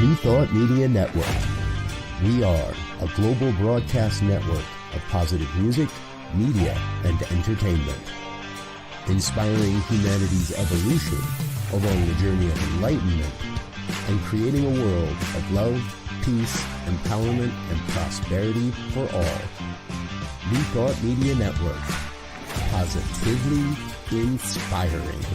New Thought Media Network. We are a global broadcast network of positive music, media, and entertainment, inspiring humanity's evolution along the journey of enlightenment and creating a world of love, peace, empowerment, and prosperity for all. New Thought Media Network. Positively inspiring.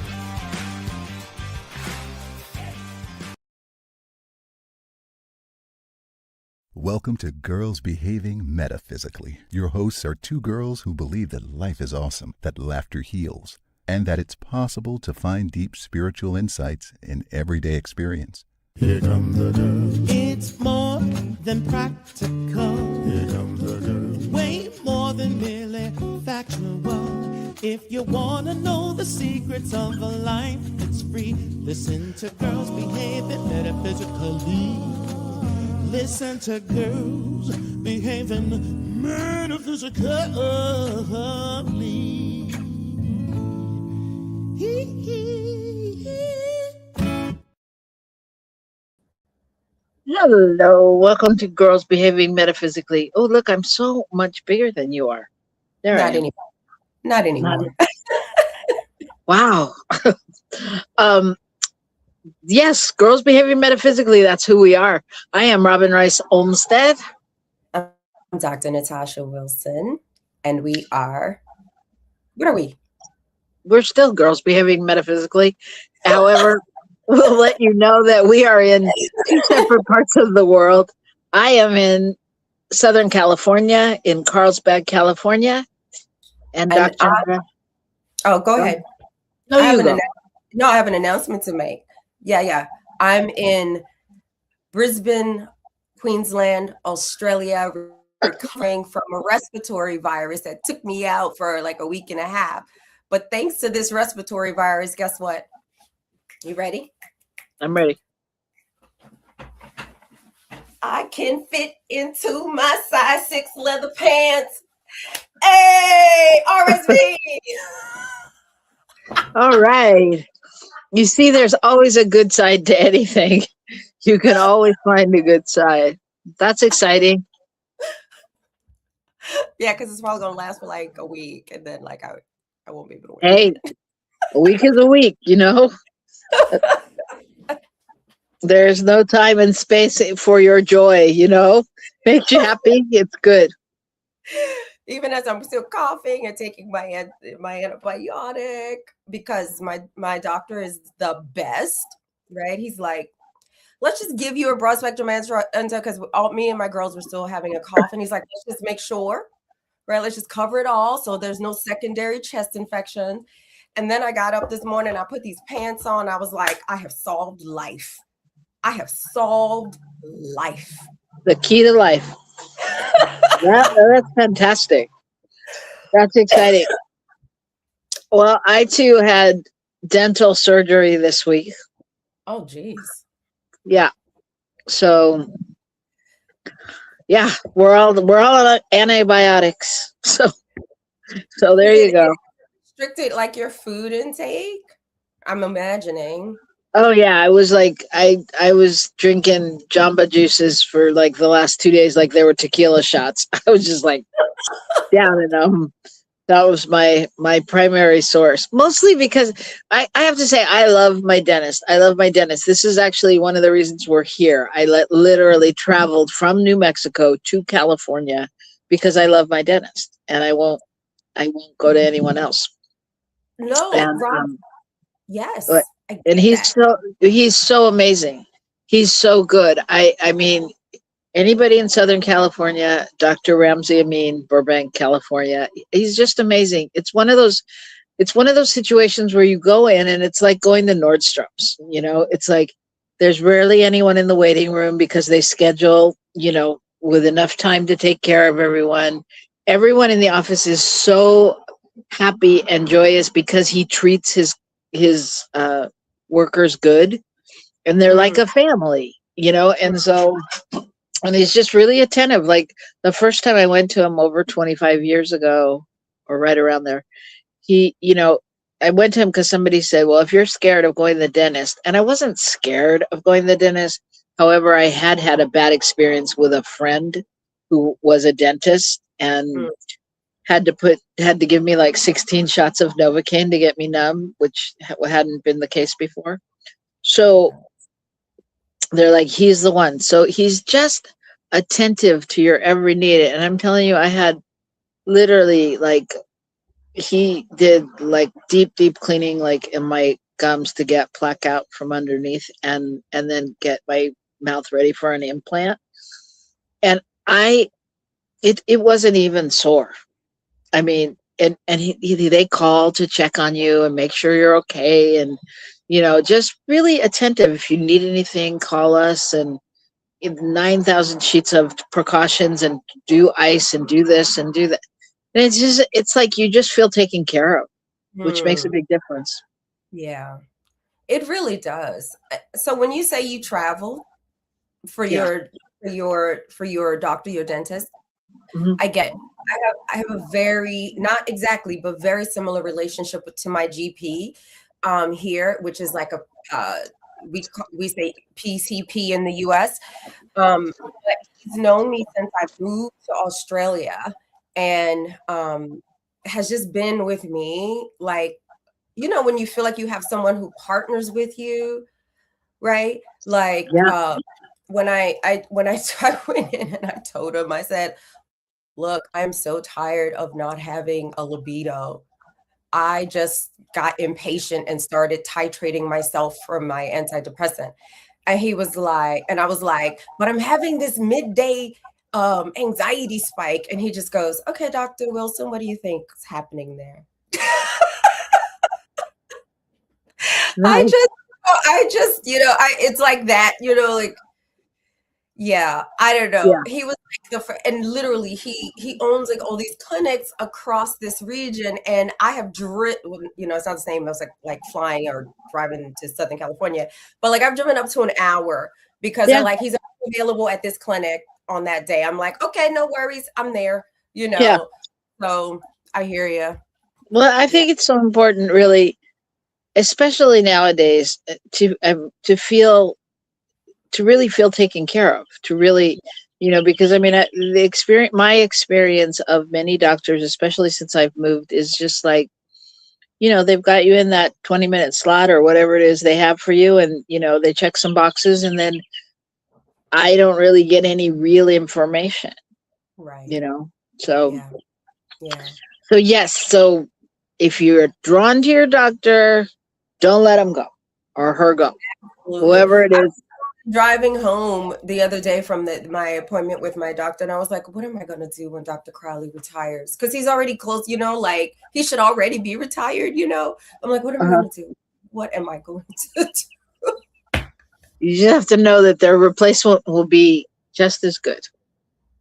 Welcome to Girls Behaving Metaphysically. Your hosts are two girls who believe that life is awesome, that laughter heals, and that it's possible to find deep spiritual insights in everyday experience. Here come the girls. It's more than practical. Here come the girls. Way more than merely factual. If you want to know the secrets of a life that's free, listen to Girls Behaving Metaphysically. Listen to Girls Behaving Metaphysically. Hello, welcome to Girls Behaving Metaphysically. Oh, look, I'm so much bigger than you are. There I am. Not anymore. Wow. Yes, Girls Behaving Metaphysically, that's who we are. I am Robyn Rice Olmsted. I'm Dr. Natasha Wilson, and we are, what are we? We're still Girls Behaving Metaphysically. However, we'll let you know that we are in two separate parts of the world. I am in Southern California, in Carlsbad, California. And Dr. Go ahead. No, I have an announcement to make. Yeah. I'm in Brisbane, Queensland, Australia, recovering from a respiratory virus that took me out for like a week and a half. But thanks to this respiratory virus, guess what? You ready? I'm ready. I can fit into my size 6 leather pants. Hey, RSV. All right. You see, there's always a good side to anything. You can always find a good side. That's exciting. Yeah, because it's probably going to last for like a week. And then like I won't be able to wait. Hey, a week is a week, you know? There's no time and space for your joy, you know? Makes you happy. It's good. Even as I'm still coughing and taking my antibiotic, because my doctor is the best, right? He's like, let's just give you a broad spectrum answer because me and my girls were still having a cough. And he's like, let's just make sure, right? Let's just cover it all so there's no secondary chest infection. And then I got up this morning, I put these pants on. I was like, I have solved life. I have solved life. The key to life. That's fantastic. That's exciting. Well, I too had dental surgery this week. Oh, geez. Yeah. So, yeah, we're all on antibiotics. So there you go. Restricted like your food intake? I'm imagining. Oh yeah, I was like, I was drinking Jamba juices for like the last 2 days, like they were tequila shots. I was just like down in them. That was my primary source, mostly because I have to say I love my dentist. This is actually one of the reasons we're here. I literally traveled from New Mexico to California because I love my dentist, and I won't go to anyone else. No, and, Rob. Yes. And he's so amazing. He's so good. I mean, anybody in Southern California, Dr. Ramsey Amin, Burbank, California, he's just amazing. It's one of those situations where you go in and it's like going to Nordstrom's, you know, it's like there's rarely anyone in the waiting room because they schedule, you know, with enough time to take care of everyone. Everyone in the office is so happy and joyous because he treats his workers good, and they're like a family, you know. And he's just really attentive. Like the first time I went to him over 25 years ago, or right around there, he, you know, I went to him because somebody said, well, if you're scared of going to the dentist, and I wasn't scared of going to the dentist, However, I had a bad experience with a friend who was a dentist and had to give me like 16 shots of Novocaine to get me numb, which hadn't been the case before. So they're like, he's the one. So he's just attentive to your every need. And I'm telling you, I had literally like, he did like deep cleaning like in my gums to get plaque out from underneath and then get my mouth ready for an implant. And it wasn't even sore. I mean, and they call to check on you and make sure you're okay. And, you know, just really attentive. If you need anything, call us, and 9,000 sheets of precautions, and do ice and do this and do that. And it's like you just feel taken care of, which makes a big difference. Yeah, it really does. So when you say you travel for your doctor, your dentist, I get. I have a very, not exactly, but very similar relationship to my GP here, which is like we say PCP in the US. But he's known me since I moved to Australia, and has just been with me, like, you know, when you feel like you have someone who partners with you, right? Like when I went in and I told him, I said, look, I'm so tired of not having a libido. I just got impatient and started titrating myself from my antidepressant. And he was like, and I was like, but I'm having this midday anxiety spike. And he just goes, okay, Dr. Wilson, what do you think is happening there? Nice. I just, you know, it's like that, you know, like, yeah, I don't know. Yeah. He was like and literally he owns like all these clinics across this region, and I have you know, it's not the same as like flying or driving to Southern California, but like I've driven up to an hour because they're like, he's available at this clinic on that day. I'm like, okay, no worries, I'm there, you know. Yeah. So I hear you. Well, I think it's so important, really, especially nowadays, to really feel taken care of, to really, you know, because I mean, my experience of many doctors, especially since I've moved, is just like, you know, they've got you in that 20-minute slot or whatever it is they have for you. And, you know, they check some boxes, and then I don't really get any real information, right? You know, so, yeah. So yes. So if you're drawn to your doctor, don't let him go or her go. Absolutely. Whoever it is. Driving home the other day from my appointment with my doctor, and I was like, what am I going to do when Dr. Crowley retires? Because he's already close, you know, like he should already be retired, you know. I'm like, what am I going to do? What am I going to do? You just have to know that their replacement will be just as good.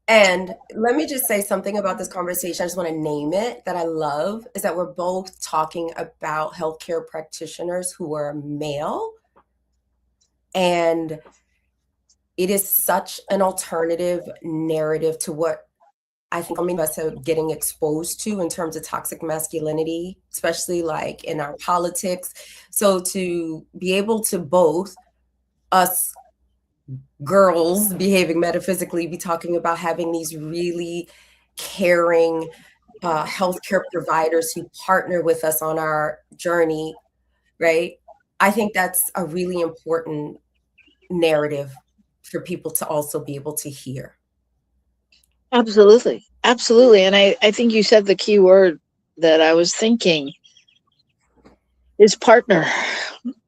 And let me just say something about this conversation. I just want to name it that I love, is that we're both talking about healthcare practitioners who are male. And it is such an alternative narrative to what I think many of us are getting exposed to in terms of toxic masculinity, especially like in our politics. So to be able to both, us girls behaving metaphysically, be talking about having these really caring healthcare providers who partner with us on our journey, right? I think that's a really important narrative for people to also be able to hear. Absolutely. Absolutely. And I think you said the key word that I was thinking is partner.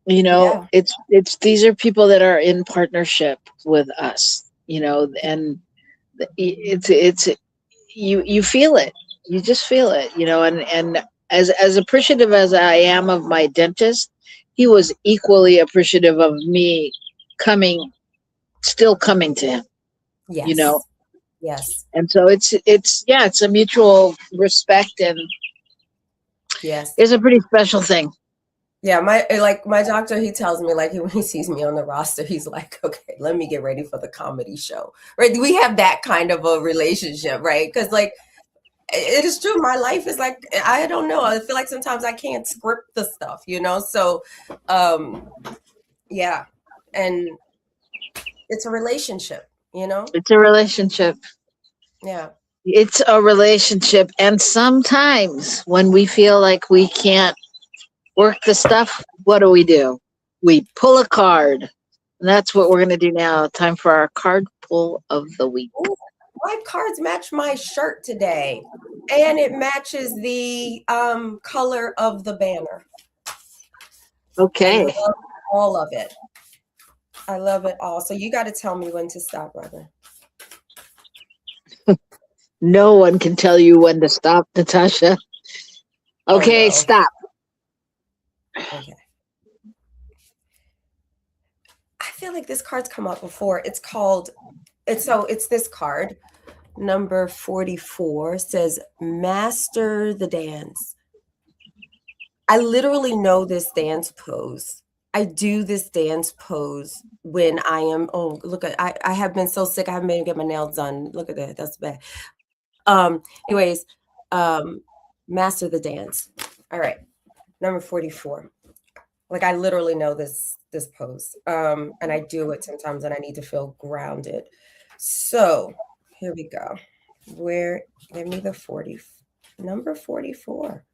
You know, it's these are people that are in partnership with us, you know, and it's you feel it. You just feel it, you know, and as appreciative as I am of my dentist, he was equally appreciative of me still coming to him. Yes. You know? Yes. And so it's a mutual respect, and it's a pretty special thing. Yeah, my doctor, he tells me, like, when he sees me on the roster, he's like, okay, let me get ready for the comedy show, right? We have that kind of a relationship, right? Because like, it is true. My life is like, I don't know. I feel like sometimes I can't script the stuff, you know? So, yeah. And it's a relationship, you know? It's a relationship. Yeah. It's a relationship. And sometimes when we feel like we can't work the stuff, what do? We pull a card. And that's what we're going to do now. Time for our card pull of the week. Ooh, my cards match my shirt today. And it matches the color of the banner. Okay. I love all of it. I love it all. So you got to tell me when to stop, brother. No one can tell you when to stop, Natasha. Okay, Oh, no. stop. Okay. I feel like this card's come up before. It's this card, number 44, says master the dance. I literally know this dance pose. I do this dance pose when I am, I have been so sick. I haven't been able to get my nails done. Look at that. That's bad. Anyways, master the dance. All right. Number 44. Like I literally know this pose. And I do it sometimes and I need to feel grounded. So here we go. Give me the number 44.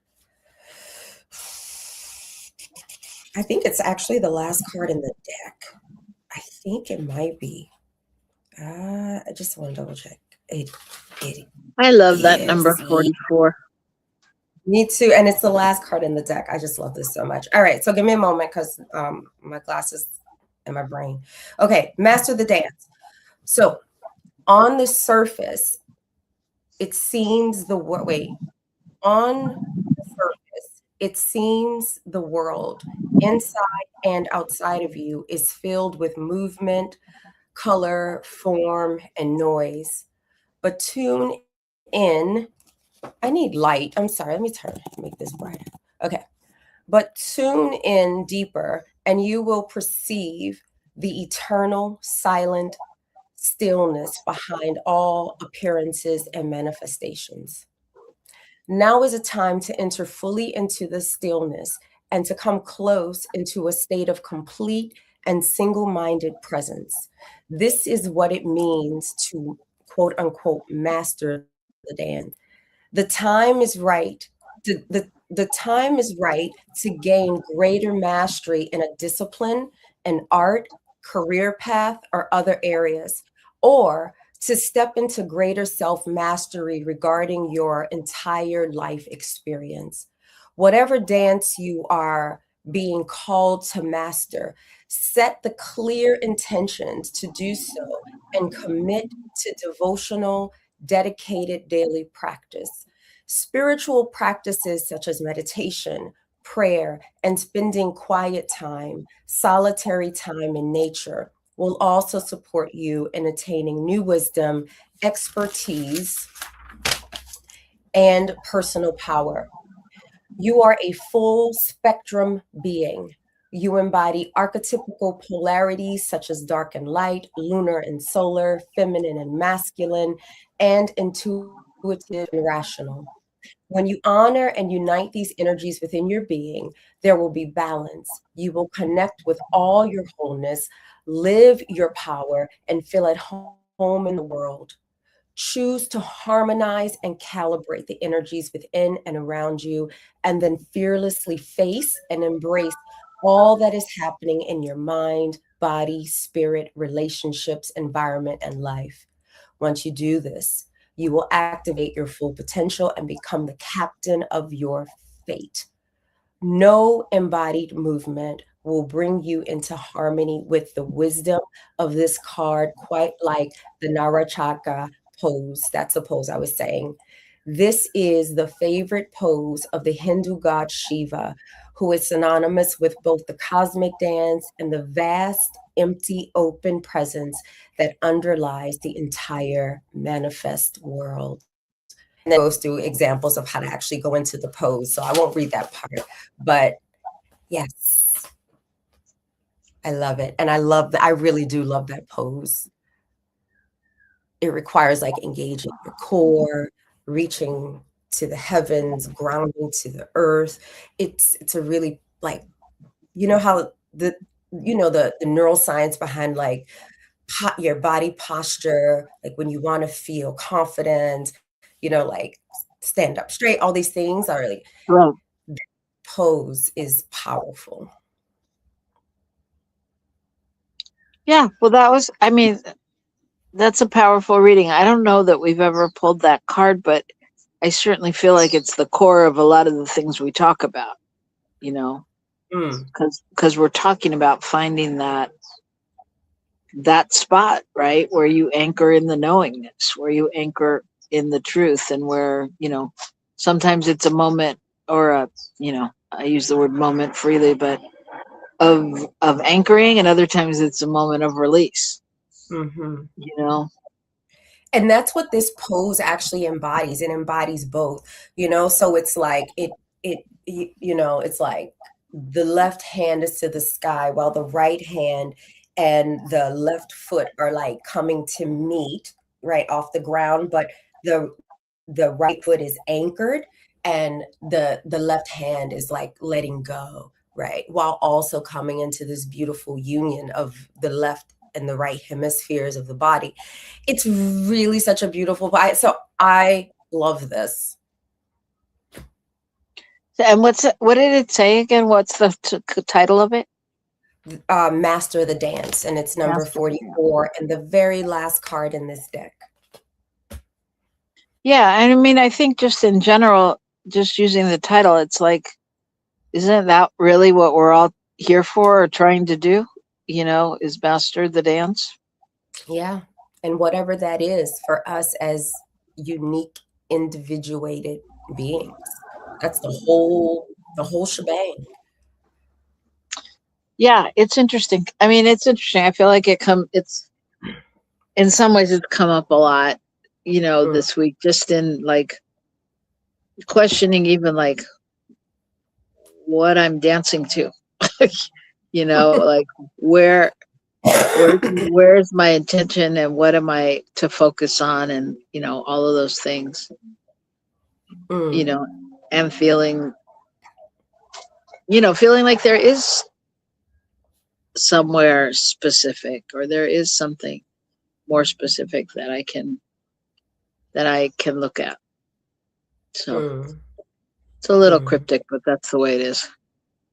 I think it's actually the last card in the deck. I think it might be. I just want to double check. I love that number 44. Me too. And it's the last card in the deck. I just love this so much. All right. So give me a moment because my glasses and my brain. Okay. Master the dance. So on the surface, it seems it seems the world inside and outside of you is filled with movement, color, form, and noise. But tune in. I need light. I'm sorry. Let me make this brighter. Okay. But tune in deeper and you will perceive the eternal silent stillness behind all appearances and manifestations. Now is a time to enter fully into the stillness and to come close into a state of complete and single-minded presence. This is what it means to quote unquote master the dance. The time is right. The time is right to gain greater mastery in a discipline, an art, career path, or other areas, or to step into greater self-mastery regarding your entire life experience. Whatever dance you are being called to master, set the clear intentions to do so and commit to devotional, dedicated daily practice. Spiritual practices such as meditation, prayer, and spending quiet time, solitary time in nature will also support you in attaining new wisdom, expertise, and personal power. You are a full spectrum being. You embody archetypical polarities such as dark and light, lunar and solar, feminine and masculine, and intuitive and rational. When you honor and unite these energies within your being, there will be balance. You will connect with all your wholeness, live your power, and feel at home in the world. Choose to harmonize and calibrate the energies within and around you, and then fearlessly face and embrace all that is happening in your mind, body, spirit, relationships, environment, and life. Once you do this, you will activate your full potential and become the captain of your fate. No embodied movement will bring you into harmony with the wisdom of this card, quite like the Narachaka pose. That's the pose I was saying. This is the favorite pose of the Hindu god Shiva, who is synonymous with both the cosmic dance and the vast, empty, open presence that underlies the entire manifest world. And then goes through examples of how to actually go into the pose. So I won't read that part, but yes, I love it. And I really do love that pose. It requires like engaging your core, reaching to the heavens, grounding to the earth. It's a really like, you know how the neuroscience behind like your body posture, like when you want to feel confident, like stand up straight, all these things are like, Right. pose is powerful. Yeah. Well, that's a powerful reading. I don't know that we've ever pulled that card, but I certainly feel like it's the core of a lot of the things we talk about, because we're talking about finding that spot, right, where you anchor in the knowingness, where you anchor in the truth, and where, sometimes it's a moment or I use the word moment freely, but of anchoring, and other times it's a moment of release. And that's what this pose actually embodies. It embodies both, so it's like it's like the left hand is to the sky while the right hand and the left foot are like coming to meet right off the ground, but the right foot is anchored and the left hand is like letting go, right, while also coming into this beautiful union of the left and the right hemispheres of the body. It's really such a beautiful body. So I love this. And what did it say again? What's the title of it? Master the Dance, and it's number 44 and the very last card in this deck. Yeah, and I mean, I think just in general, just using the title, it's like, isn't that really what we're all here for or trying to do? Is master the dance? Yeah, and whatever that is for us as unique, individuated beings. That's the whole shebang. Yeah, it's interesting. I mean, it's interesting. I feel like it's in some ways it's come up a lot, this week, just in like questioning even like what I'm dancing to, like where's my intention and what am I to focus on, and all of those things, and feeling like there is somewhere specific, or there is something more specific that I can look at. So it's a little cryptic, but that's the way it is.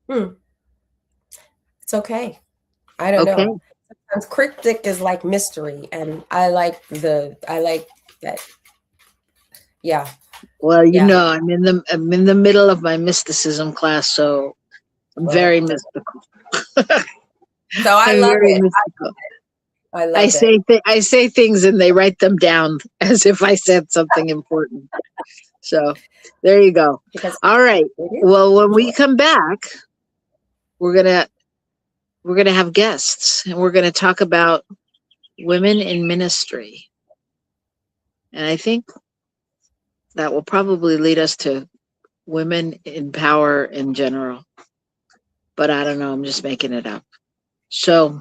It's okay. I don't know. Sometimes cryptic is like mystery, and I like that. Yeah. Well, I'm in the middle of my mysticism class, so I'm very mystical. So I love it. I say things and they write them down as if I said something important. So there you go. All right. Well, when we come back, we're gonna have guests, and we're gonna talk about women in ministry. And I think that will probably lead us to women in power in general. But I don't know, I'm just making it up. So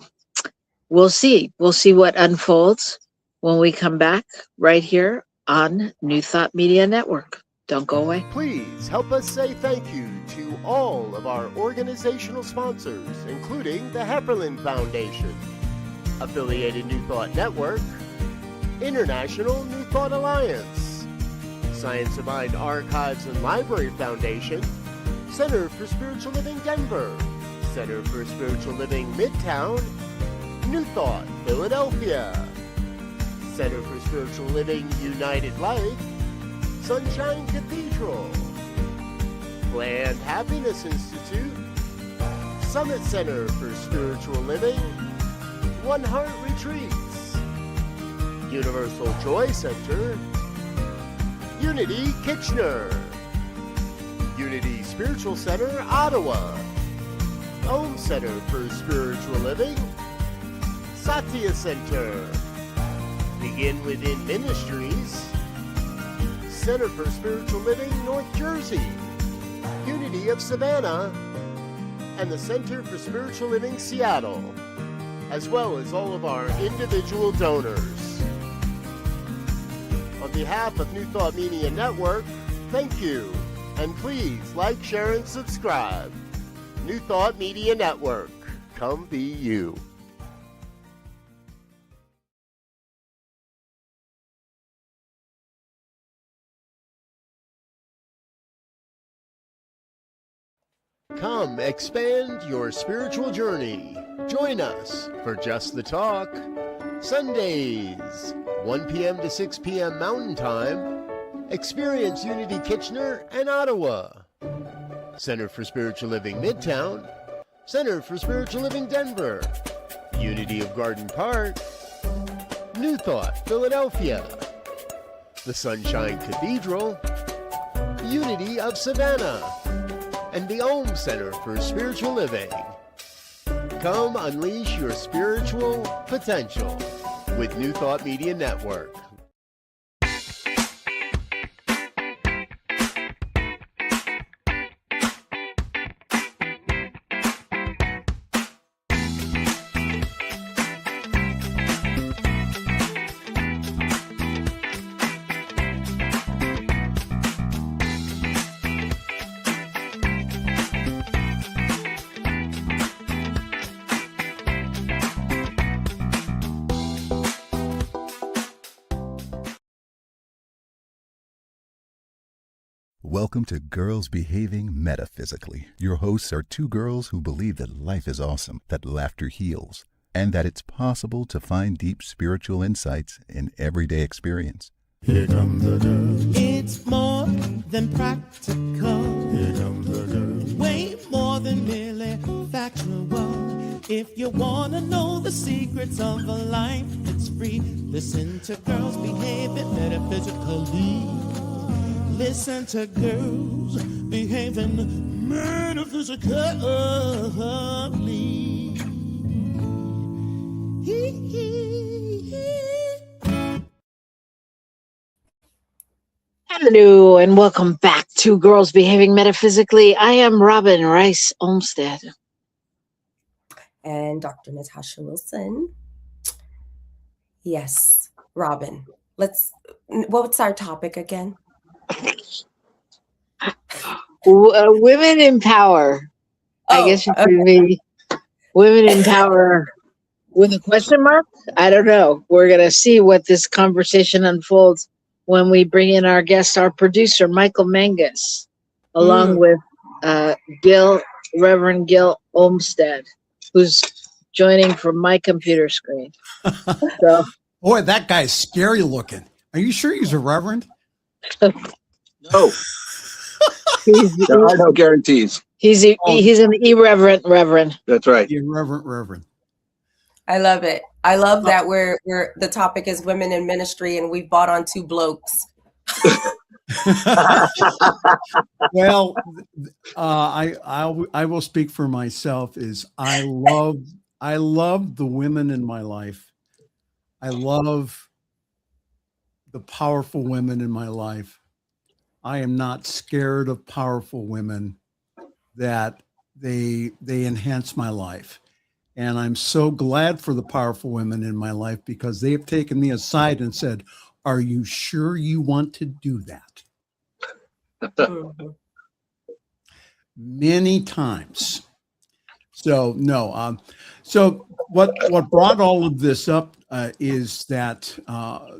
we'll see. We'll see what unfolds when we come back right here on New Thought Media Network. Don't go away. Please help us say thank you to all of our organizational sponsors, including the Hepperlin Foundation, Affiliated New Thought Network, International New Thought Alliance, Science of Mind Archives and Library Foundation, Center for Spiritual Living Denver, Center for Spiritual Living Midtown, New Thought Philadelphia, Center for Spiritual Living United Life, Sunshine Cathedral, Planned Happiness Institute, Summit Center for Spiritual Living, One Heart Retreats, Universal Joy Center, Unity Kitchener, Unity Spiritual Center Ottawa, Om Center for Spiritual Living, Satya Center, Begin Within Ministries, Center for Spiritual Living North Jersey, Unity of Savannah, and the Center for Spiritual Living Seattle, as well as all of our individual donors. On behalf of New Thought Media Network, thank you, and please like, share, and subscribe. New Thought Media Network, come be you. Come expand your spiritual journey. Join us for Just the Talk, Sundays, 1 p.m. to 6 p.m. Mountain Time. Experience Unity Kitchener and Ottawa. Center for Spiritual Living Midtown, Center for Spiritual Living Denver, Unity of Garden Park, New Thought Philadelphia, the Sunshine Cathedral, Unity of Savannah, and the Om Center for Spiritual Living. Come unleash your spiritual potential with New Thought Media Network. Welcome to Girls Behaving Metaphysically. Your hosts are two girls who believe that life is awesome, that laughter heals, and that it's possible to find deep spiritual insights in everyday experience. Here come the girls. It's more than practical. Here come the girls. Way more than merely factual. If you want to know the secrets of a life that's free, listen to Girls Behaving Metaphysically. Listen to Girls Behaving Metaphysically. Hello, and welcome back to Girls Behaving Metaphysically. I am Robyn Rice Olmsted. And Dr. Natasha Wilson. Yes, Robyn. What's our topic again? Women in power. I guess it could be women in power with a question mark. I don't know. We're going to see what this conversation unfolds when we bring in our guest, our producer, Michael Mangus, along with Reverend Gil Olmsted, who's joining from my computer screen. So, boy, that guy's scary looking. Are you sure he's a reverend? No. There are no guarantees. He's an irreverent reverend. That's right. Irreverent reverend. I love it. I love that we're the topic is women in ministry, and we've bought on two blokes. Well, I will speak for myself. I love the women in my life. I love the powerful women in my life. I am not scared of powerful women, that they enhance my life. And I'm so glad for the powerful women in my life, because they have taken me aside and said, are you sure you want to do that? Many times. So no. So what brought all of this up is that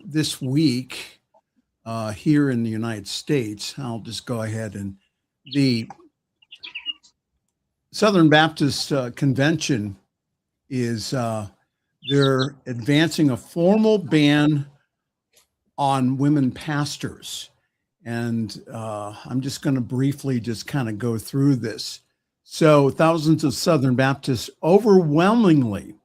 this week, here in the United States, I'll just go ahead, and the Southern Baptist Convention is they're advancing a formal ban on women pastors. And I'm just going to briefly just kind of go through this. So thousands of Southern Baptists overwhelmingly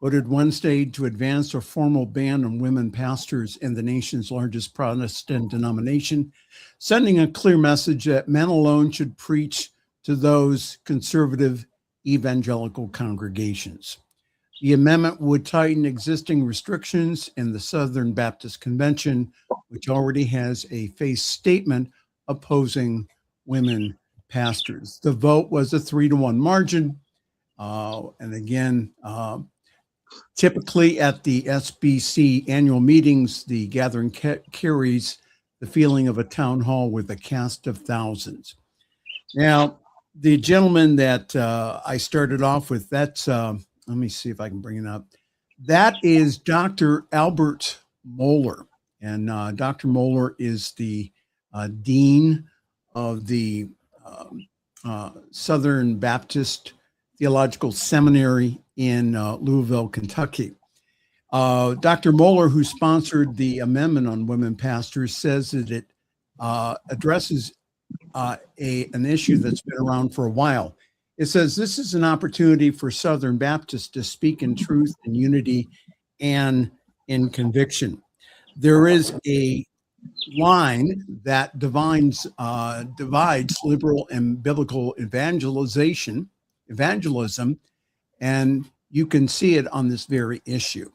voted Wednesday to advance a formal ban on women pastors in the nation's largest Protestant denomination, sending a clear message that men alone should preach to those conservative evangelical congregations. The amendment would tighten existing restrictions in the Southern Baptist Convention, which already has a faith statement opposing women pastors. The vote was a 3-1 margin. And again, typically at the SBC annual meetings, the gathering carries the feeling of a town hall with a cast of thousands. Now, the gentleman that I started off with, that's, let me see if I can bring it up. That is Dr. Albert Mohler. And Dr. Mohler is the dean of the Southern Baptist Theological Seminary in Louisville, Kentucky. Dr. Moeller, who sponsored the amendment on women pastors, says that it addresses an issue that's been around for a while. It says this is an opportunity for Southern Baptists to speak in truth and unity and in conviction. There is a line that divides liberal and biblical evangelism, and you can see it on this very issue.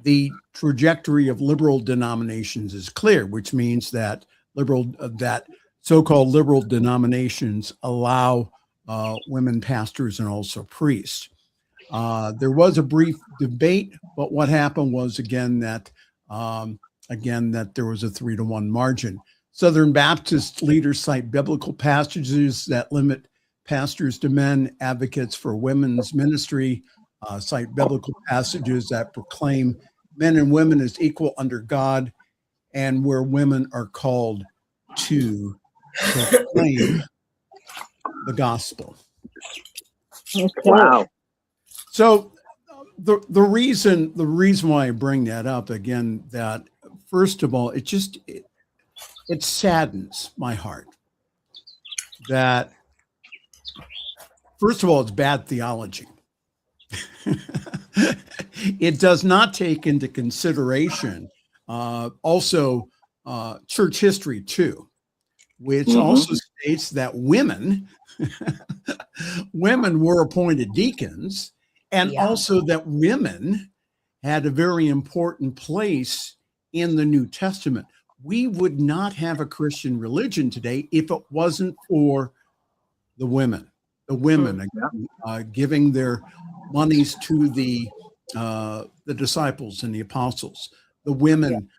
The trajectory of liberal denominations is clear, which means that so-called liberal denominations allow women pastors and also priests. There was a brief debate, but what happened was again that there was a 3-to-1 margin. Southern Baptist leaders cite biblical passages that limit pastors to men. Advocates for women's ministry cite biblical passages that proclaim men and women as equal under God, and where women are called to proclaim the gospel. Okay. Wow. So the reason why I bring that up again, that first of all, it saddens my heart that first of all, it's bad theology. It does not take into consideration also church history too, which also states that women were appointed deacons, and also that women had a very important place in the New Testament. We would not have a Christian religion today if it wasn't for the women. Giving their monies to the disciples and the apostles, the women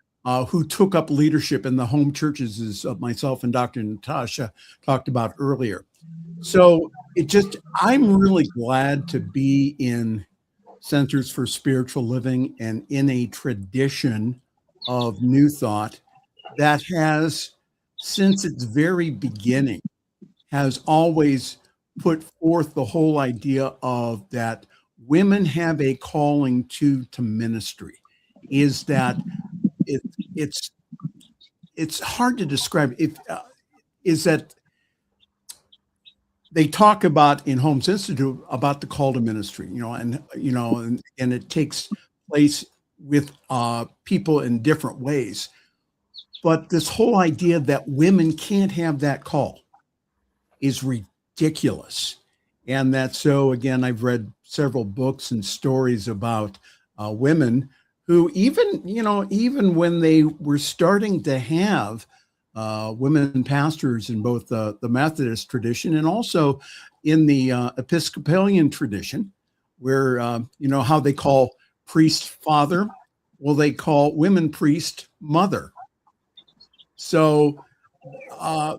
who took up leadership in the home churches, as myself and Dr. Natasha talked about earlier. So I'm really glad to be in Centers for Spiritual Living and in a tradition of New Thought that has, since its very beginning, has always put forth the whole idea of that women have a calling to ministry. Is that it's hard to describe. Is that they talk about in Holmes Institute about the call to ministry, and it takes place with people in different ways. But this whole idea that women can't have that call is ridiculous. And so again, I've read several books and stories about women who even when they were starting to have women pastors in both the Methodist tradition and also in the Episcopalian tradition, where, how they call priest father, well, they call women priest mother. So, I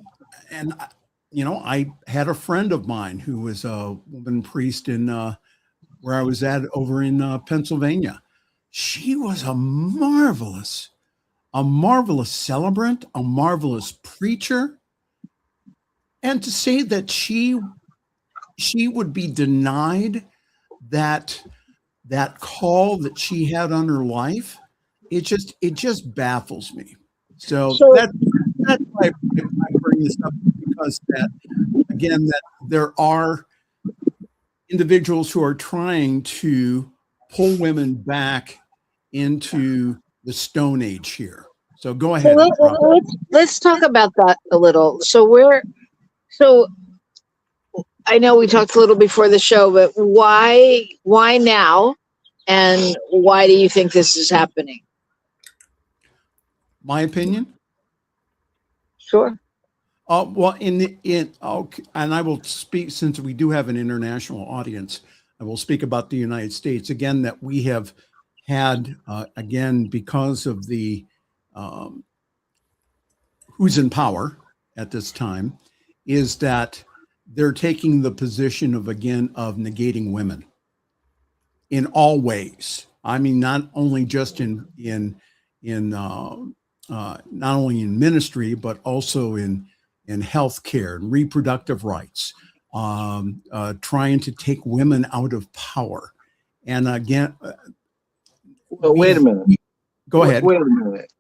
had a friend of mine who was a woman priest in where I was at over in Pennsylvania. She was a marvelous celebrant, a marvelous preacher. And to say that she would be denied that call that she had on her life, it just baffles me. So that's why I bring this up, because that there are individuals who are trying to pull women back into the Stone Age here. So go ahead. Let's talk about that a little. So I know we talked a little before the show, but why now, and why do you think this is happening? My opinion? Sure. Well, and I will speak, since we do have an international audience, I will speak about the United States again, that we have had again, because of the who's in power at this time, is that they're taking the position of negating women in all ways. I mean, not only just not only in ministry, but also in healthcare and reproductive rights, trying to take women out of power. And again, Well, wait a minute. Go ahead. Wait a minute.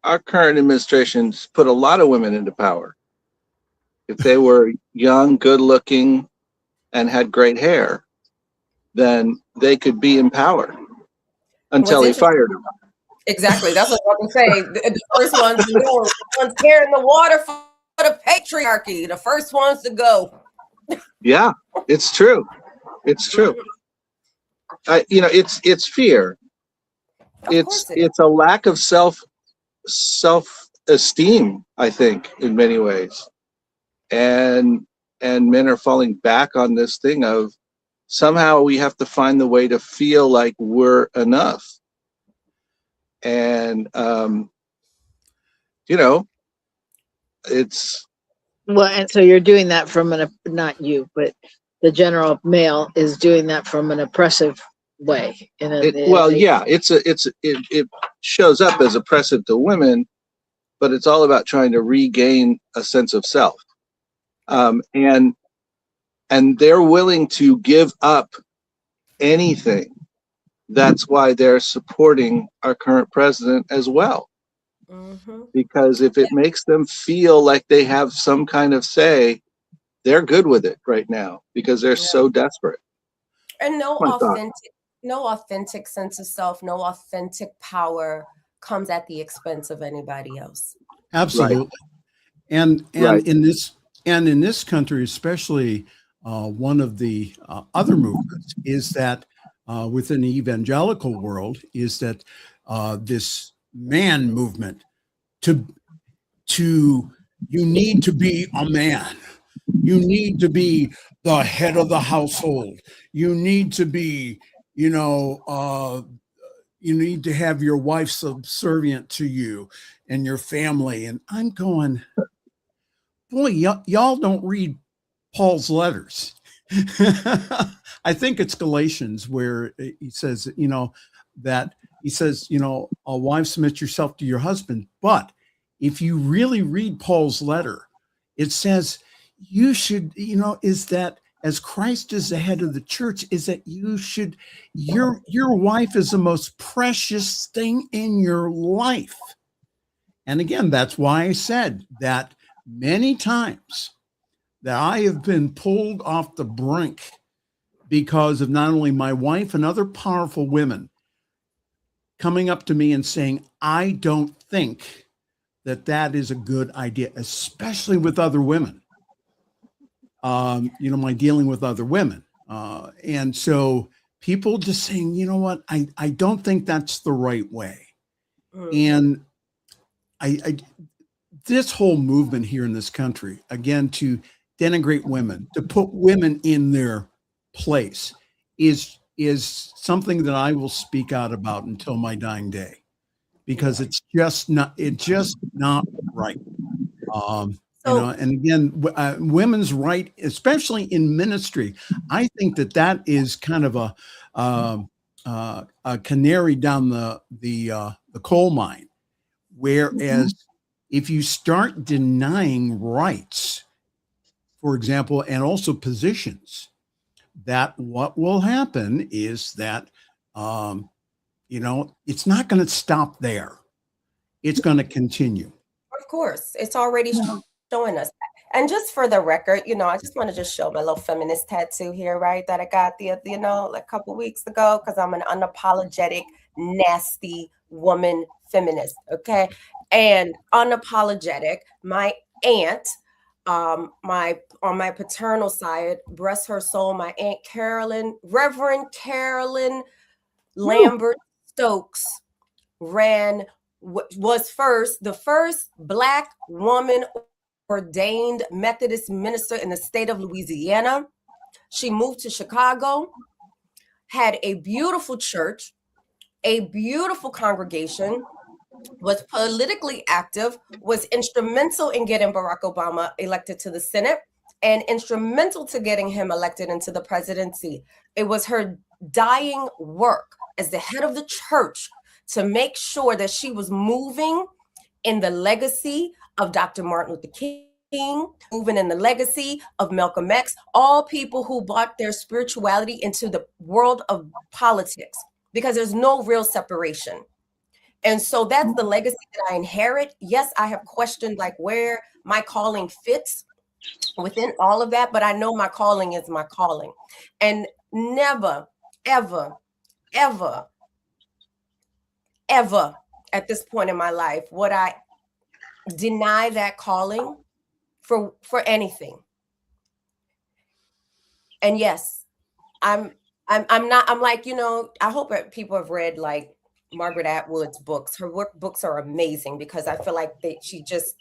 Our current administration's put a lot of women into power. If they were young, good looking, and had great hair, then they could be in power until he fired them. Exactly. That's what I was going to say. The first ones to go, the ones carrying the water for the patriarchy, the first ones to go. Yeah, it's true. It's true. It's fear. It's a lack of self-esteem, I think, in many ways. And men are falling back on this thing of somehow we have to find the way to feel like we're enough. And it's Well, and so you're doing that from not you, but the general male is doing that from an oppressive way. It shows up as oppressive to women, but it's all about trying to regain a sense of self. And they're willing to give up anything. That's why they're supporting our current president as well. Mm-hmm. Because if it makes them feel like they have some kind of say, they're good with it right now because they're so desperate. And no authentic sense of self, no authentic power comes at the expense of anybody else. Absolutely. Right. And right. in this country, especially one of the other movements is that within the evangelical world is that this man movement to you need to be a man. You need to be the head of the household. You need to be, you need to have your wife subservient to you and your family. And I'm going, boy, y'all don't read Paul's letters. I think it's Galatians where he says, wives, submit yourself to your husband. But if you really read Paul's letter, it says you should, is that as Christ is the head of the church, is that you should, your wife is the most precious thing in your life. And again, that's why I said that many times that I have been pulled off the brink because of not only my wife and other powerful women coming up to me and saying, I don't think that is a good idea, especially with other women. My dealing with other women. And so people just saying, you know what, I don't think that's the right way. And I this whole movement here in this country, again, to denigrate women, to put women in their place is something that I will speak out about until my dying day, because it's just not right. And again, women's right, especially in ministry, I think that is kind of a canary down the coal mine. Whereas if you start denying rights, for example, and also positions, that what will happen is that, it's not going to stop there. It's going to continue. Of course, it's already showing us. And just for the record, I just want to just show my little feminist tattoo here, right? That I got a couple weeks ago, because I'm an unapologetic, nasty woman feminist. Okay. And unapologetic, my aunt, on my paternal side, bless her soul, my Aunt Carolyn, Reverend Carolyn Lambert Stokes was the first Black woman ordained Methodist minister in the state of Louisiana. She moved to Chicago, had a beautiful church, a beautiful congregation, was politically active, was instrumental in getting Barack Obama elected to the Senate, and instrumental to getting him elected into the presidency. It was her dying work as the head of the church to make sure that she was moving in the legacy of Dr. Martin Luther moving in the legacy of Malcolm X, all people who brought their spirituality into the world of politics, because there's no real separation. And so that's the legacy that I inherit. Yes, I have questioned like where my calling fits within all of that, but I know my calling is my calling. And never, ever, ever, ever at this point in my life would I deny that calling for anything. And yes, I'm like, you know, I hope that people have read like Margaret Atwood's books. Her books are amazing because I feel like she just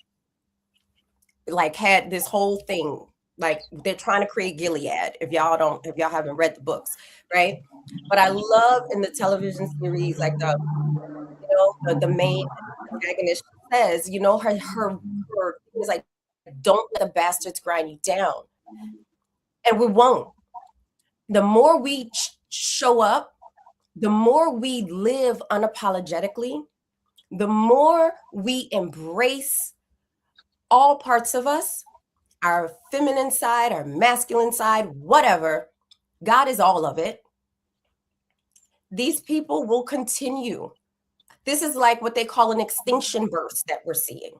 like had this whole thing, like they're trying to create Gilead. If y'all haven't read the books, right? But I love in the television series, like the main protagonist says, you know, her is like, don't let the bastards grind you down. And we won't. The more we show up, the more we live unapologetically, the more we embrace all parts of us, our feminine side, our masculine side, whatever. God is all of it. These people will continue. This is like what they call an extinction burst that we're seeing.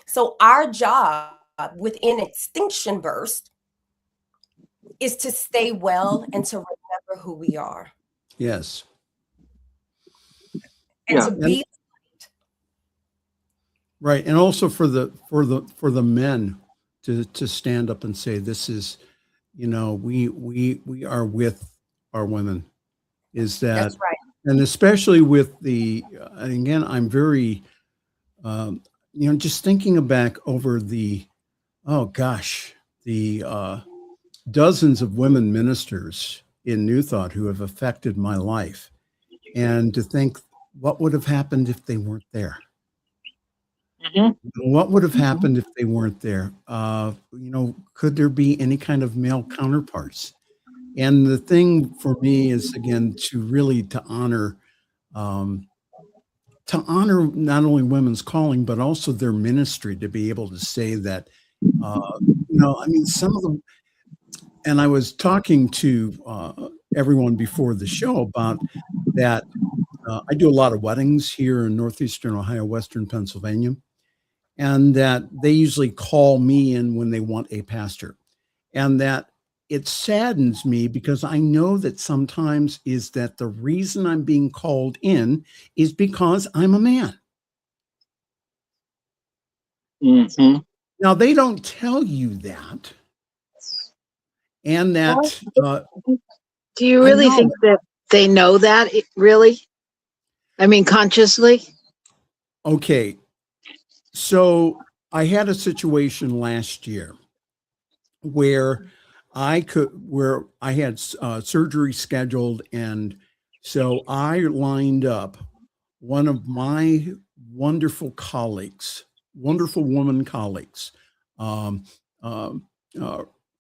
So our job within extinction burst is to stay well and to remember who we are. Yes. And to be right. And also for the men to stand up and say, this is, you know, we are with our women. Is that that's right. And especially with and again, I'm very just thinking back over the dozens of women ministers in New Thought who have affected my life, and to think what would have happened if they weren't there. Mm-hmm. What would have happened if they weren't there? Could there be any kind of male counterparts? And the thing for me is, again, to honor not only women's calling, but also their ministry, to be able to say that, some of them, and I was talking to everyone before the show about that. I do a lot of weddings here in Northeastern Ohio, Western Pennsylvania, and that they usually call me in when they want a pastor. And that it saddens me because I know that sometimes is that the reason I'm being called in is because I'm a man. Mm-hmm. Now, they don't tell you that. And that... do you really think that they know that, really? I mean, consciously? Okay. So I had a situation last year where I had surgery scheduled, and so I lined up one of my wonderful colleagues, wonderful woman colleagues,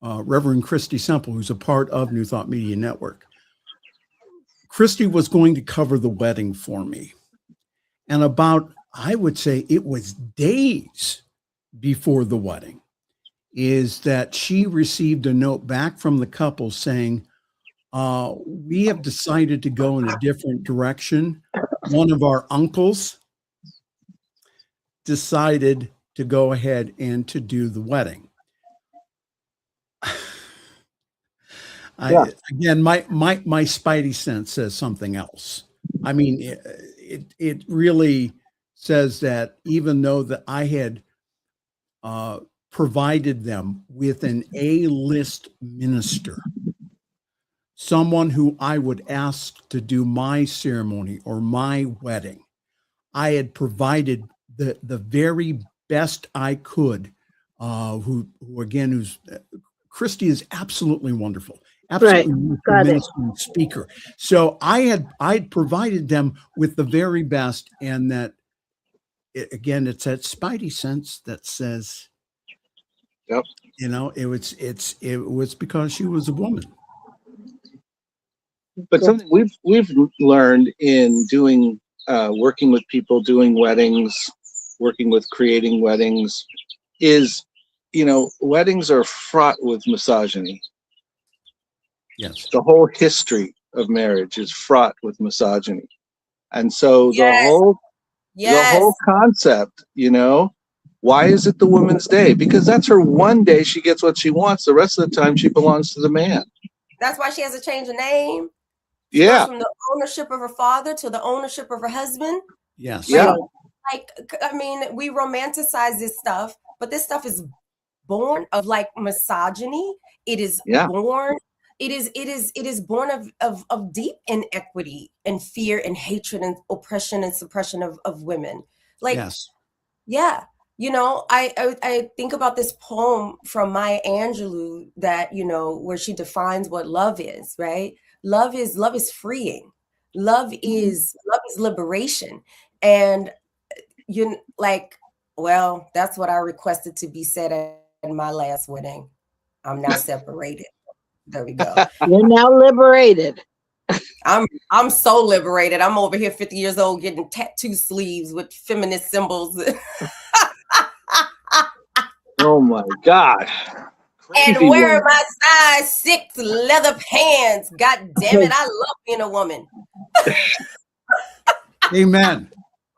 Reverend Christy Semple, who's a part of New Thought Media Network. Christy was going to cover the wedding for me, and I would say it was days before the wedding, is that she received a note back from the couple saying, we have decided to go in a different direction. One of our uncles decided to go ahead and to do the wedding. Again, my spidey sense says something else. I mean, it really says that even though that I had provided them with an A-list minister, someone who I would ask to do my ceremony or my wedding, I had provided the very best I could. Christy is absolutely wonderful, absolutely wonderful speaker. So I'd provided them with the very best, and that it's that spidey sense that says, yep, it was because she was a woman. But something we've learned in doing working with people, doing weddings, working with creating weddings, is weddings are fraught with misogyny. Yes. The whole history of marriage is fraught with misogyny. And so Yes. the whole concept, why is it the woman's day? Because that's her one day she gets what she wants. The rest of the time she belongs to the man. That's why she has to change her name. She Yeah. goes from the ownership of her father to the ownership of her husband. Yes. Yeah. Like, I mean, we romanticize this stuff, but this stuff is born of like misogyny. It is born. It is born of deep inequity and fear and hatred and oppression and suppression of women. Like, yes. Yeah. I think about this poem from Maya Angelou that, where she defines what love is, right? Love is freeing. Love is liberation. And that's what I requested to be said at my last wedding. I'm now separated. There we go. You're now liberated. I'm so liberated. I'm over here 50 years old getting tattoo sleeves with feminist symbols. Oh my God. And Crazy wearing woman. my size 6 leather pants. God damn it. I love being a woman. Amen.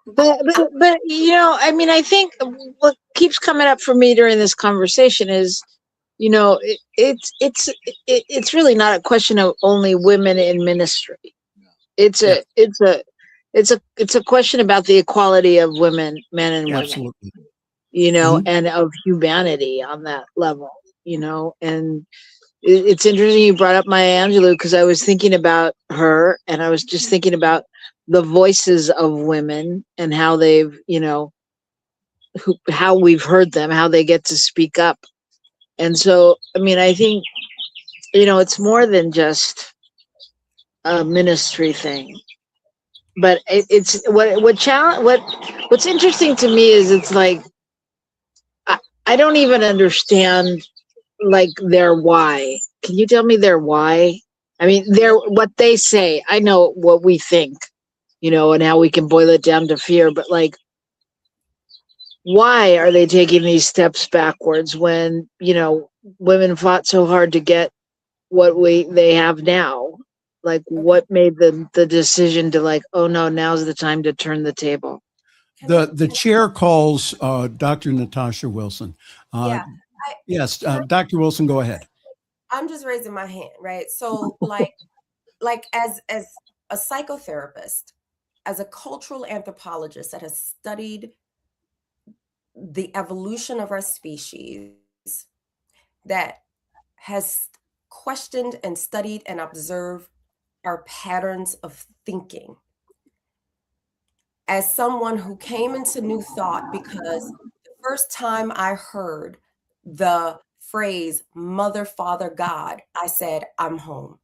But I think what keeps coming up for me during this conversation is, it's really not a question of only women in ministry. It's a question about the equality of women, men and women. Absolutely. And of humanity on that level, and it's interesting you brought up Maya Angelou, because I was thinking about her, and I was just thinking about the voices of women and how they've, how we've heard them, how they get to speak up. And so, I think, it's more than just a ministry thing, but it's what's interesting to me is it's like, I don't even understand like their why. Can you tell me their why? They're what they say. I know what we think, and how we can boil it down to fear, but like, why are they taking these steps backwards when, women fought so hard to get what they have now? Like, what made the decision to like, oh no, now's the time to turn the table? The chair calls Dr. Natasha Wilson. Yes, Dr. Wilson, go ahead. I'm just raising my hand, right? So like as a psychotherapist, as a cultural anthropologist that has studied the evolution of our species, that has questioned and studied and observed our patterns of thinking, as someone who came into New Thought because the first time I heard the phrase mother, father, God, I said, I'm home.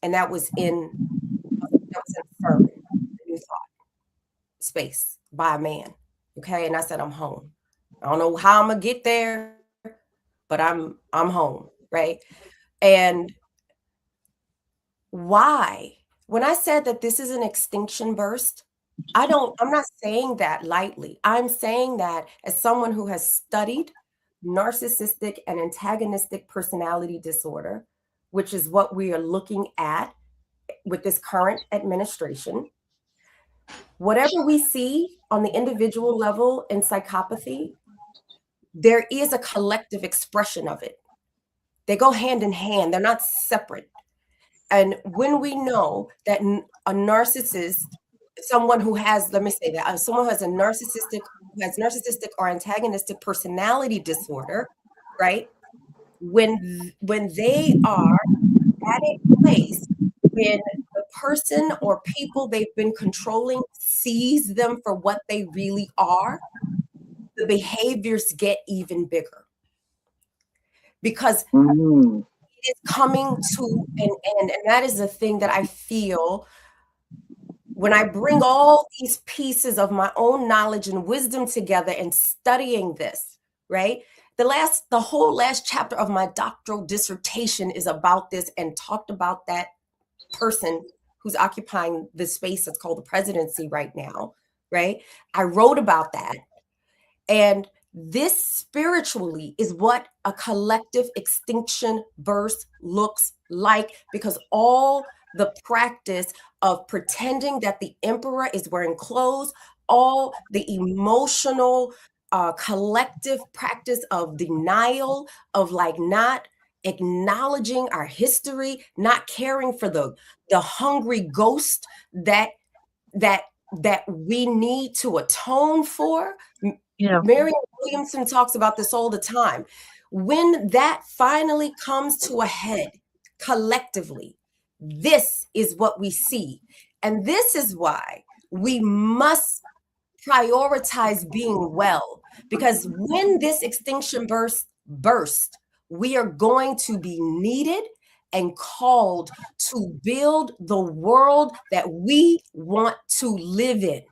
And that was affirmed in the New Thought space by a man. Okay. And I said, I'm home. I don't know how I'm gonna get there, but I'm home. Right. And why? When I said that this is an extinction burst, I'm not saying that lightly. I'm saying that as someone who has studied narcissistic and antagonistic personality disorder, which is what we are looking at with this current administration. Whatever we see on the individual level in psychopathy, there is a collective expression of it. They go hand in hand. They're not separate. And when we know that a narcissist, someone who has, let me say that, someone who has narcissistic or antagonistic personality disorder, right? When they are at a place when the person or people they've been controlling sees them for what they really are, the behaviors get even bigger. Because it is coming to an end. And that is the thing that I feel when I bring all these pieces of my own knowledge and wisdom together and studying this, right? The whole last chapter of my doctoral dissertation is about this and talked about that person who's occupying the space that's called the presidency right now, right? I wrote about that. And This spiritually is what a collective extinction burst looks like, because all the practice of pretending that the emperor is wearing clothes, all the emotional collective practice of denial, of like not acknowledging our history, not caring for the hungry ghost that we need to atone for. Yeah. Marianne Williamson talks about this all the time. When that finally comes to a head collectively, this is what we see. And this is why we must prioritize being well, because when this extinction burst, we are going to be needed and called to build the world that we want to live in.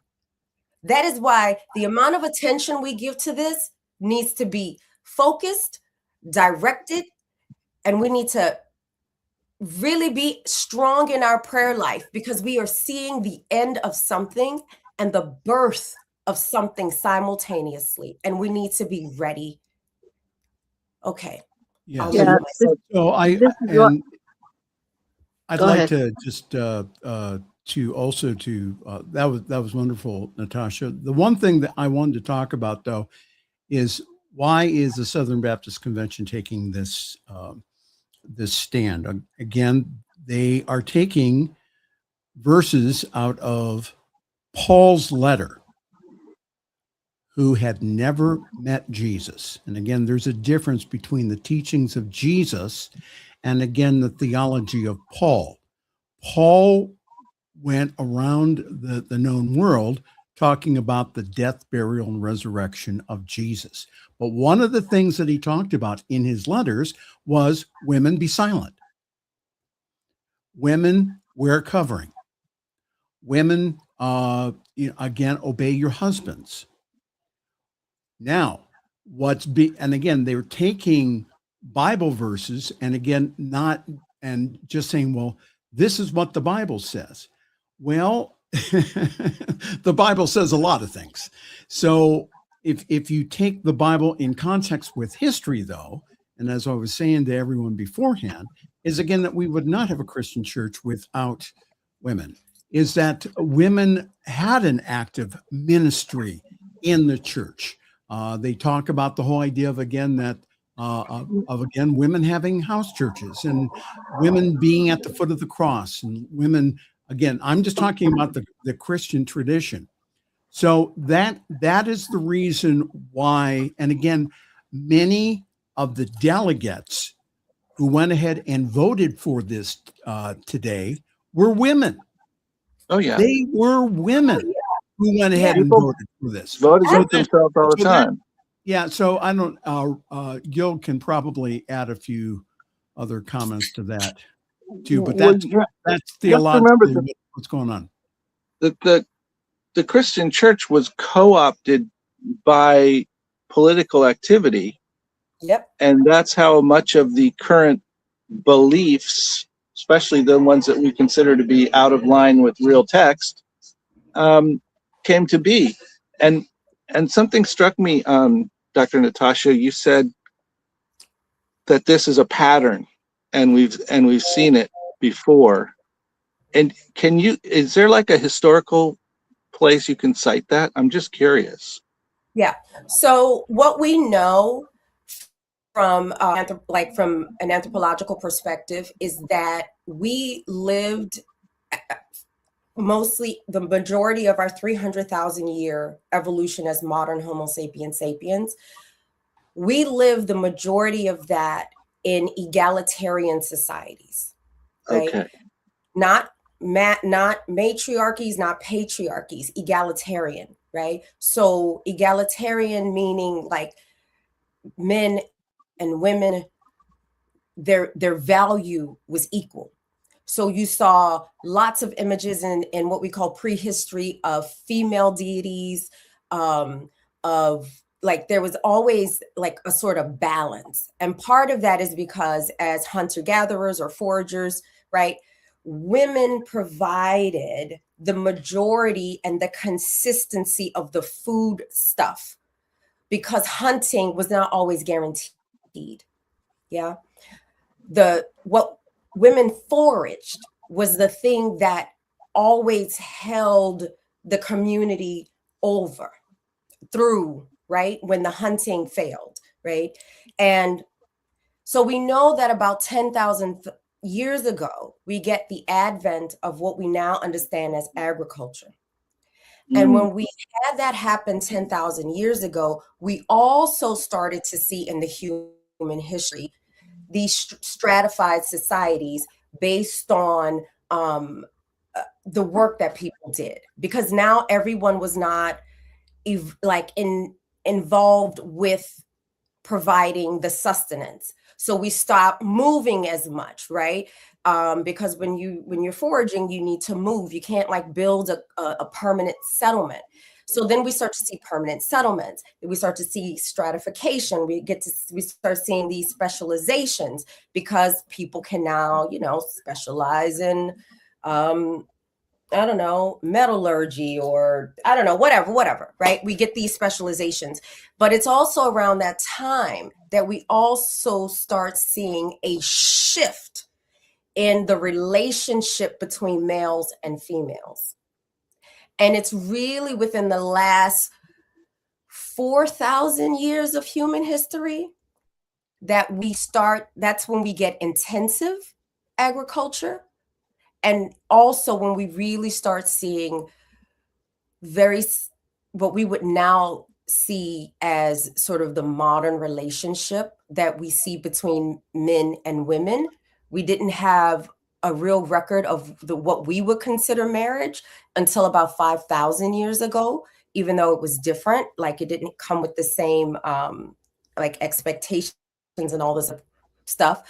That is why the amount of attention we give to this needs to be focused, directed, and we need to really be strong in our prayer life, because we are seeing the end of something and the birth of something simultaneously, and we need to be ready. Okay. Yeah. Yeah. So This is what- I'd Go like ahead. to just to also to that was wonderful, Natasha. The one thing that I wanted to talk about though is, why is the Southern Baptist Convention taking this this stand? Again, they are taking verses out of Paul's letter, who had never met Jesus. And again, there's a difference between the teachings of Jesus and again, the theology of Paul. Paul went around the known world talking about the death, burial, and resurrection of Jesus. But one of the things that he talked about in his letters was women be silent. Women wear covering. Women, again, obey your husbands. Now, and again, they're taking Bible verses and again, and just saying, well, this is what the Bible says. Well, the Bible says a lot of things. So if you take the Bible in context with history, though, and as I was saying to everyone beforehand, is again that we would not have a Christian church without women, is that women had an active ministry in the church. They talk about the whole idea of, again, that again, women having house churches and women being at the foot of the cross, and women, again, I'm just talking about the Christian tradition. So that is the reason why, and again, many of the delegates who went ahead and voted for this today were women. Oh yeah, They were women who went ahead and voted for this. vote against themselves all the time. Yeah, so I don't. Gil can probably add a few other comments to that too, but that's theologically what's going on. The Christian church was co-opted by political activity. Yep. And that's how much of the current beliefs, especially the ones that we consider to be out of line with real text, came to be. And something struck me, Dr. Natasha. You said that this is a pattern, and we've seen it before. And is there like a historical place you can cite that? I'm just curious. Yeah. So what we know from from an anthropological perspective is that we lived mostly the majority of our 300,000 year evolution as modern Homo sapiens sapiens. We live the majority of that in egalitarian societies, right? Okay. Not matriarchies, not patriarchies, egalitarian, right? So egalitarian meaning like men and women, their value was equal. So you saw lots of images in what we call prehistory of female deities, of like there was always like a sort of balance. And part of that is because as hunter-gatherers or foragers, right, women provided the majority and the consistency of the food stuff, because hunting was not always guaranteed. Yeah. What women foraged was the thing that always held the community over through, right? When the hunting failed, right? And so we know that about 10,000 years ago, we get the advent of what we now understand as agriculture. And when we had that happen 10,000 years ago, we also started to see in the human history these stratified societies based on the work that people did, because now everyone was not involved with providing the sustenance. So we stopped moving as much, right? Because when you're foraging, you need to move. You can't like build a permanent settlement. So then we start to see permanent settlements. We start to see stratification. We start seeing these specializations because people can now, specialize in, I don't know, metallurgy or I don't know, whatever, right? We get these specializations, but it's also around that time that we also start seeing a shift in the relationship between males and females. And it's really within the last 4,000 years of human history that that's when we get intensive agriculture. And also when we really start seeing what we would now see as sort of the modern relationship that we see between men and women. We didn't have a real record of what we would consider marriage until about 5,000 years ago, even though it was different. Like it didn't come with the same like expectations and all this stuff.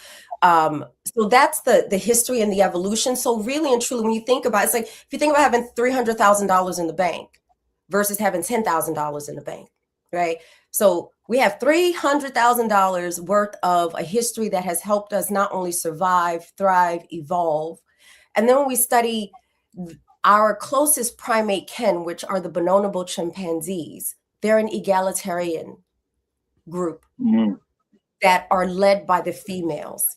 So that's the history and the evolution. So really and truly, when you think about it, it's like if you think about having $300,000 in the bank versus having $10,000 in the bank, right? So we have $300,000 worth of a history that has helped us not only survive, thrive, evolve. And then when we study our closest primate kin, which are the bonobo chimpanzees, they're an egalitarian group that are led by the females,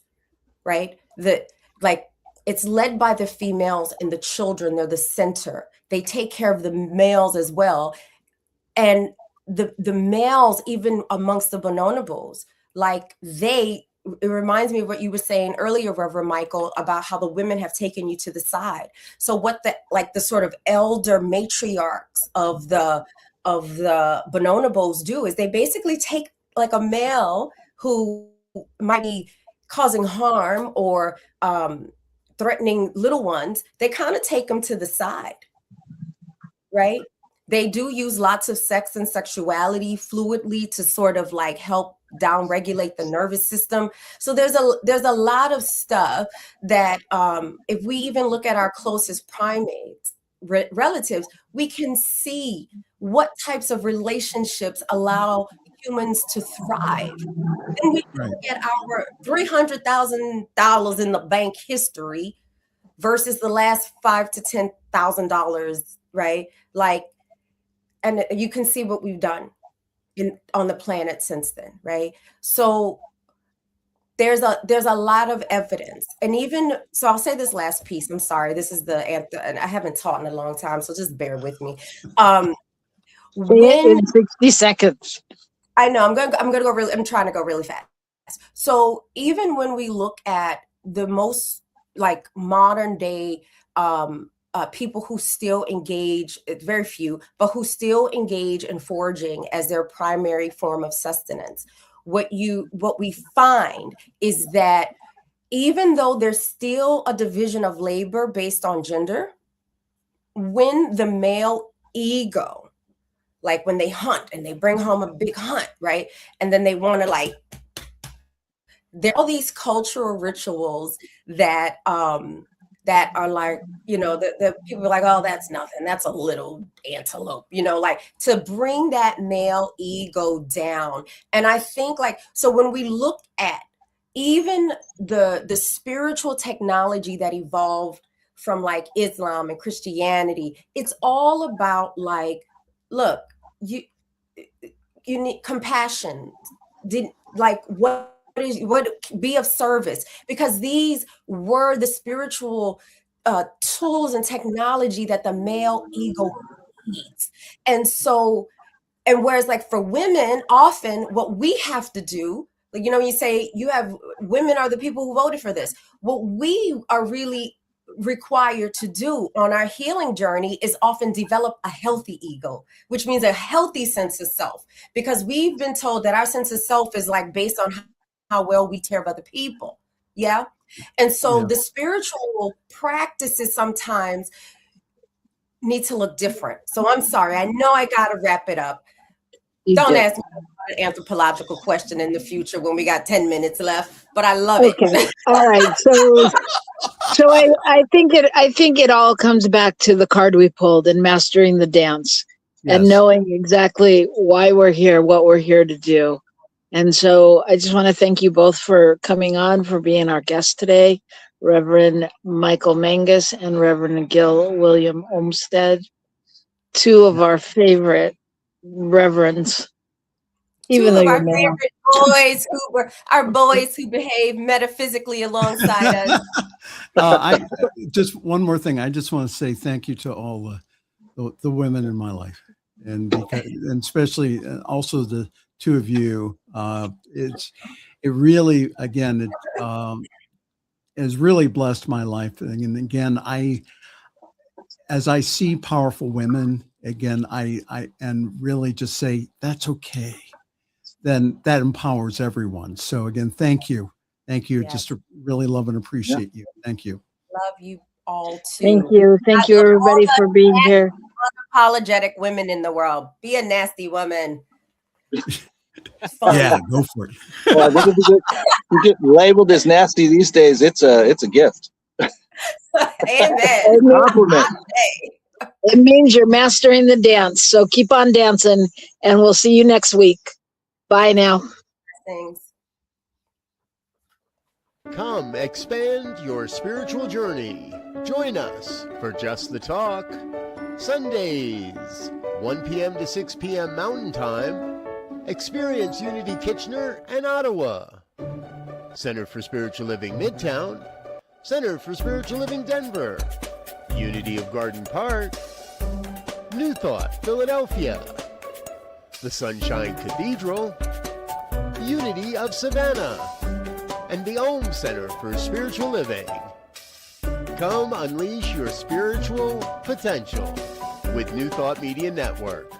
right? It's led by the females and the children. They're the center. They take care of the males as well. And the males, even amongst the bonobos, it reminds me of what you were saying earlier, Reverend Michael, about how the women have taken you to the side. So what the sort of elder matriarchs of the bonobos do is they basically take like a male who might be causing harm or threatening little ones. They kind of take them to the side, right? They do use lots of sex and sexuality fluidly to sort of like help downregulate the nervous system. So there's a lot of stuff that if we even look at our closest primates relatives, we can see what types of relationships allow humans to thrive. Then we can look at our $300,000 in the bank history versus the last $5,000 to $10,000, right? And you can see what we've done on the planet since then, right? So there's a lot of evidence. And so I'll say this last piece. I'm sorry, this is the answer, and I haven't taught in a long time, so just bear with me. In 60 seconds. I know I'm trying to go really fast. So even when we look at the most like modern day people who still engage, very few, but who still engage in foraging as their primary form of sustenance, what we find is that even though there's still a division of labor based on gender, when the male ego, like when they hunt and they bring home a big hunt, right? And then they want to there are all these cultural rituals that are like, the people are like, oh, that's nothing. That's a little antelope, to bring that male ego down. And I think so when we look at even the spiritual technology that evolved from Islam and Christianity, it's all about look, you need compassion. What be of service, because these were the spiritual tools and technology that the male ego needs. And so, and whereas like for women, often what we have to do, like, you know, you say you have women are the people who voted for this. What we are really required to do on our healing journey is often develop a healthy ego, which means a healthy sense of self, because we've been told that our sense of self is like based on how well we care of other people. Yeah. And so the spiritual practices sometimes need to look different. So I'm sorry. I know I got to wrap it up. Don't ask me an anthropological question in the future when we got 10 minutes left, but I love it. All right. So I think it all comes back to the card we pulled and mastering the dance and knowing exactly why we're here, what we're here to do. And so I just want to thank you both for coming on, for being our guest today, Reverend Michael Mangus and Reverend Gil William Olmsted, two of our favorite reverends. Even though our favorite boys who were our boys who behave metaphysically alongside us. Just one more thing. I just want to say thank you to all the women in my life, and especially also the two of you. It really, again, it has really blessed my life. And again, as I see powerful women, again, I really just say that's okay. Then that empowers everyone. So again, thank you. Thank you. Yes. Just really love and appreciate you. Thank you. Love you all too. Thank you. Thank you everybody for being here. Unapologetic women in the world. Be a nasty woman. Yeah, go for it. Well, you get labeled as nasty these days. It's a gift. Amen. Compliment. It means you're mastering the dance. So keep on dancing, and we'll see you next week. Bye now. Thanks. Come expand your spiritual journey. Join us for Just the Talk. Sundays, 1 p.m. to 6 p.m. Mountain Time. Experience Unity Kitchener and Ottawa. Center for Spiritual Living Midtown. Center for Spiritual Living Denver. Unity of Garden Park. New Thought, Philadelphia. The Sunshine Cathedral, Unity of Savannah, and the Ohm Center for Spiritual Living. Come unleash your spiritual potential with New Thought Media Network.